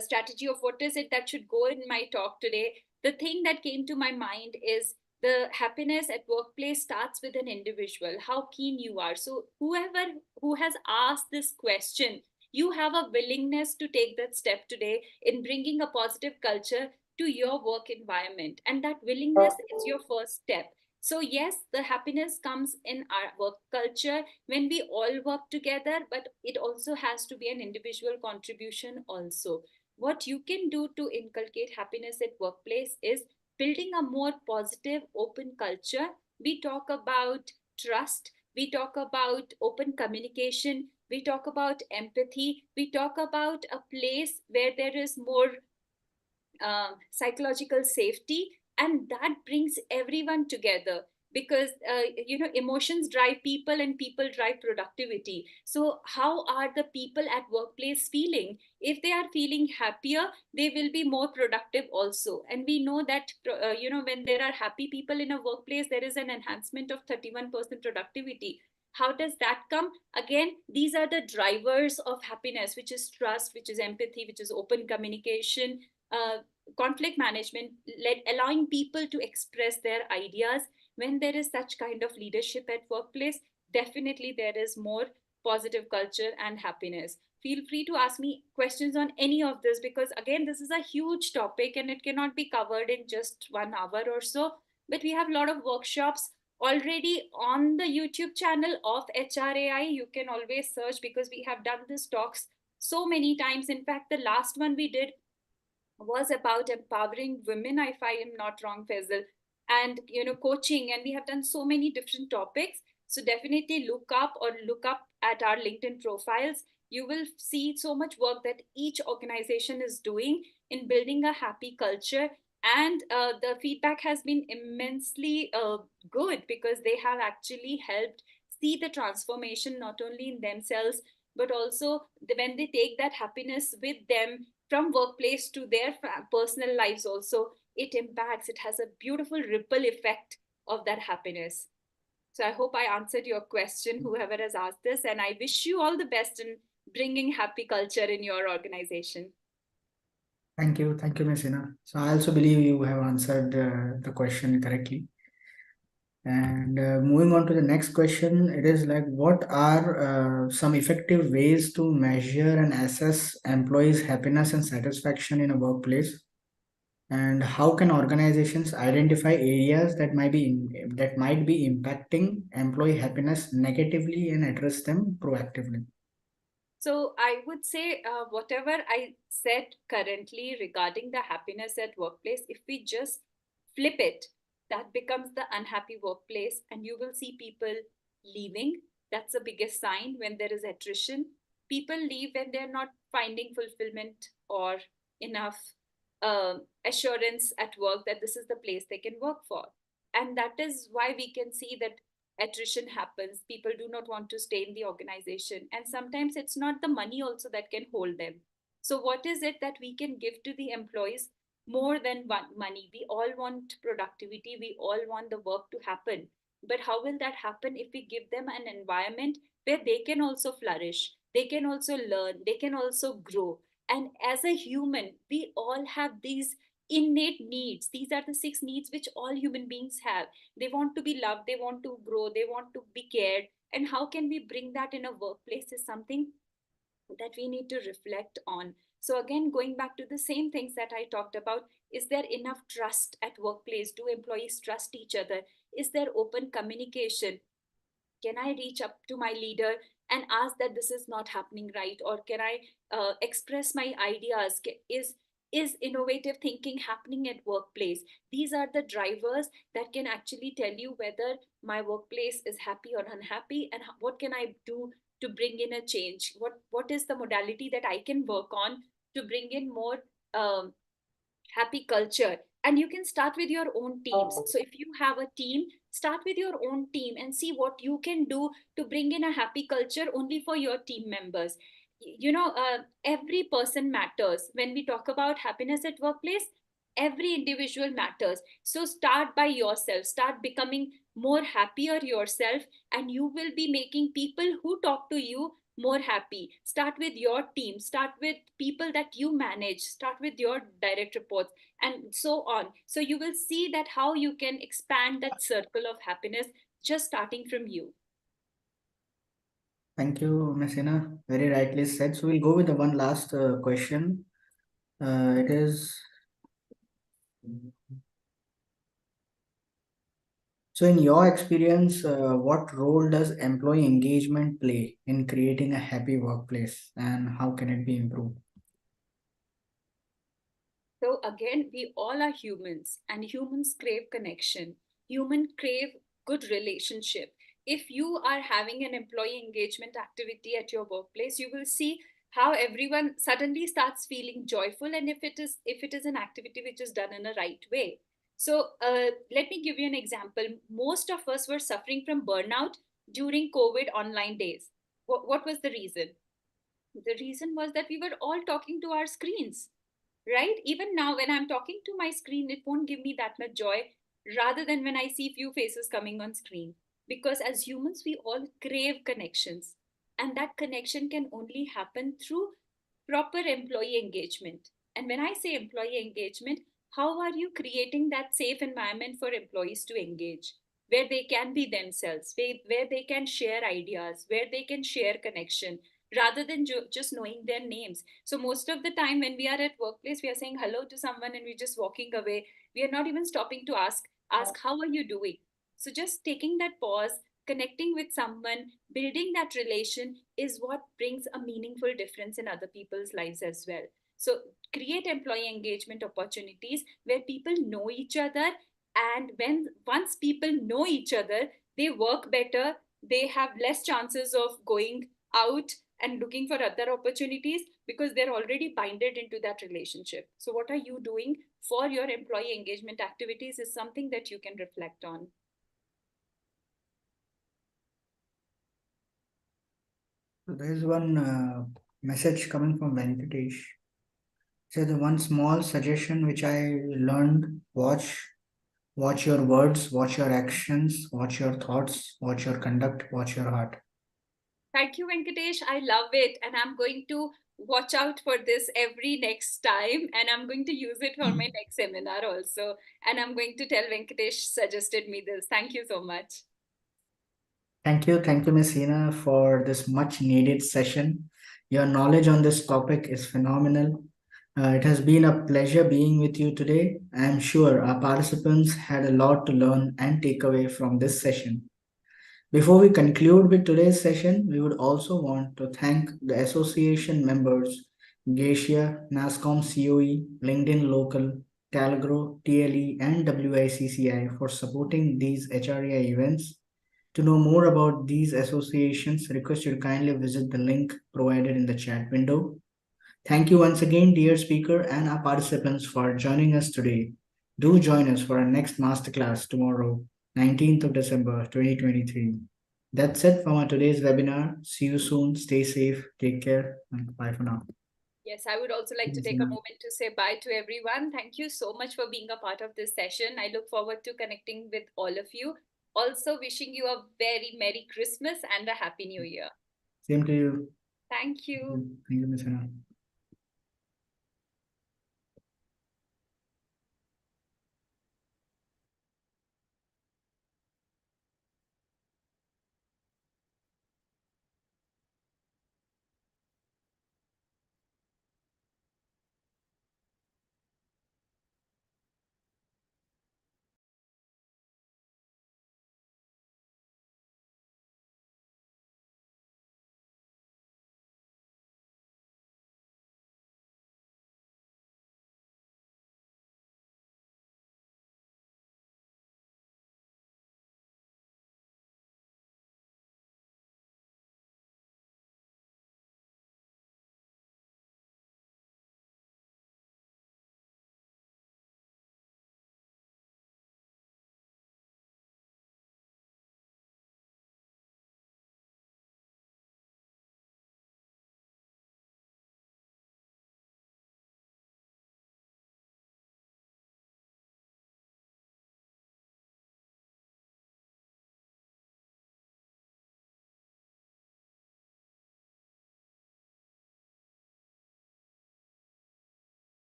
strategy of what is it that should go in my talk today, the thing that came to my mind is the happiness at workplace starts with an individual, how keen you are. So, whoever who has asked this question, you have a willingness to take that step today in bringing a positive culture to your work environment, and that willingness is your first step. So yes, the happiness comes in our work culture when we all work together, but it also has to be an individual contribution also. What you can do to inculcate happiness at workplace is building a more positive open culture. We talk about trust, we talk about open communication, we talk about empathy, we talk about a place where there is more psychological safety, and that brings everyone together because emotions drive people and people drive productivity. So how are the people at workplace feeling? If they are feeling happier, they will be more productive also, and we know that when there are happy people in a workplace, there is an enhancement of 31% productivity. How does that come? Again, these are the drivers of happiness, which is trust, which is empathy, which is open communication, uh, conflict management, allowing people to express their ideas. When there is such kind of leadership at workplace, definitely there is more positive culture and happiness. Feel free to ask me questions on any of this, because again, this is a huge topic and it cannot be covered in just 1 hour or so. But we have a lot of workshops already on the YouTube channel of HRAI. You can always search, because we have done these talks so many times. In fact, the last one we did was about empowering women, if I am not wrong, Faisal, and coaching, and we have done so many different topics. So definitely look up at our LinkedIn profiles. You will see so much work that each organization is doing in building a happy culture, and the feedback has been immensely good, because they have actually helped see the transformation not only in themselves, but also when they take that happiness with them from workplace to their personal lives also. It impacts, it has a beautiful ripple effect of that happiness. So I hope I answered your question, whoever has asked this, and I wish you all the best in bringing happy culture in your organization.
Thank you, Ms. Hina. So I also believe you have answered the question correctly. And moving on to the next question, it is like, what are some effective ways to measure and assess employees' happiness and satisfaction in a workplace? And how can organizations identify areas that might be impacting employee happiness negatively and address them proactively?
So I would say whatever I said currently regarding the happiness at workplace, if we just flip it, that becomes the unhappy workplace, and you will see people leaving. That's the biggest sign when there is attrition. People leave when they're not finding fulfillment or enough assurance at work that this is the place they can work for. And that is why we can see that attrition happens. People do not want to stay in the organization, and sometimes it's not the money also that can hold them. So what is it that we can give to the employees? More than money, we all want productivity, we all want the work to happen, but how will that happen if we give them an environment where they can also flourish, they can also learn, they can also grow? And as a human, we all have these innate needs. These are the 6 needs which all human beings have. They want to be loved, they want to grow, they want to be cared. And how can we bring that in a workplace is something that we need to reflect on. So again, going back to the same things that I talked about, is there enough trust at workplace? Do employees trust each other? Is there open communication? Can I reach up to my leader and ask that this is not happening right? Or can I express my ideas? Is innovative thinking happening at workplace? These are the drivers that can actually tell you whether my workplace is happy or unhappy, and what can I do to bring in a change. What is the modality that I can work on to bring in more um, happy culture? And you can start with your own teams. So if you have a team, start with your own team and see what you can do to bring in a happy culture only for your team members. Every person matters. When we talk about happiness at workplace, every individual matters. So start by yourself, start becoming more happier yourself, and you will be making people who talk to you more happy. Start with your team, start with people that you manage, start with your direct reports, and so on. So you will see that how you can expand that circle of happiness just starting from you.
Thank you, Ms. Hina. Very rightly said. So we'll go with the one last question. It is, so in your experience, what role does employee engagement play in creating a happy workplace, and how can it be improved?
So again, we all are humans, and humans crave connection. Humans crave good relationship. If you are having an employee engagement activity at your workplace, you will see how everyone suddenly starts feeling joyful, and if it is an activity which is done in a right way. So let me give you an example. Most of us were suffering from burnout during COVID online days. What was the reason? The reason was that we were all talking to our screens, right? Even now when I'm talking to my screen, it won't give me that much joy rather than when I see few faces coming on screen. Because as humans, we all crave connections, and that connection can only happen through proper employee engagement. And when I say employee engagement, how are you creating that safe environment for employees to engage, where they can be themselves, where they can share ideas, where they can share connection, rather than just knowing their names. So most of the time when we are at workplace, we are saying hello to someone and we're just walking away. We are not even stopping to ask how are you doing. So just taking that pause, connecting with someone, building that relation is what brings a meaningful difference in other people's lives as well. So create employee engagement opportunities where people know each other, and when once people know each other, they work better, they have less chances of going out and looking for other opportunities because they're already binded into that relationship. So what are you doing for your employee engagement activities is something that you can reflect on.
So there's one message coming from Venkatesh. So the one small suggestion which I learned: watch your words, watch your actions, watch your thoughts, watch your conduct, watch your heart.
Thank you, Venkatesh. I love it. And I'm going to watch out for this every next time. And I'm going to use it for my next seminar also. And I'm going to tell Venkatesh suggested me this. Thank you so much.
Thank you, Ms. Hina, for this much needed session. Your knowledge on this topic is phenomenal. It has been a pleasure being with you today. I am sure our participants had a lot to learn and take away from this session. Before we conclude with today's session, we would also want to thank the association members: Geisha, NASCOM COE, LinkedIn Local, Talgro, TLE, and WICCI for supporting these HREI events. To know more about these associations, request you to kindly visit the link provided in the chat window. Thank you once again, dear speaker and our participants, for joining us today. Do join us for our next masterclass tomorrow, 19th of December 2023. That's it from our today's webinar. See you soon. Stay safe. Take care. And bye for now.
Yes, I would also like to take a moment to say bye to everyone. Thank you so much for being a part of this session. I look forward to connecting with all of you. Also, wishing you a very Merry Christmas and a Happy New Year.
Same to you.
Thank you.
Thank you, Ms. Hannah.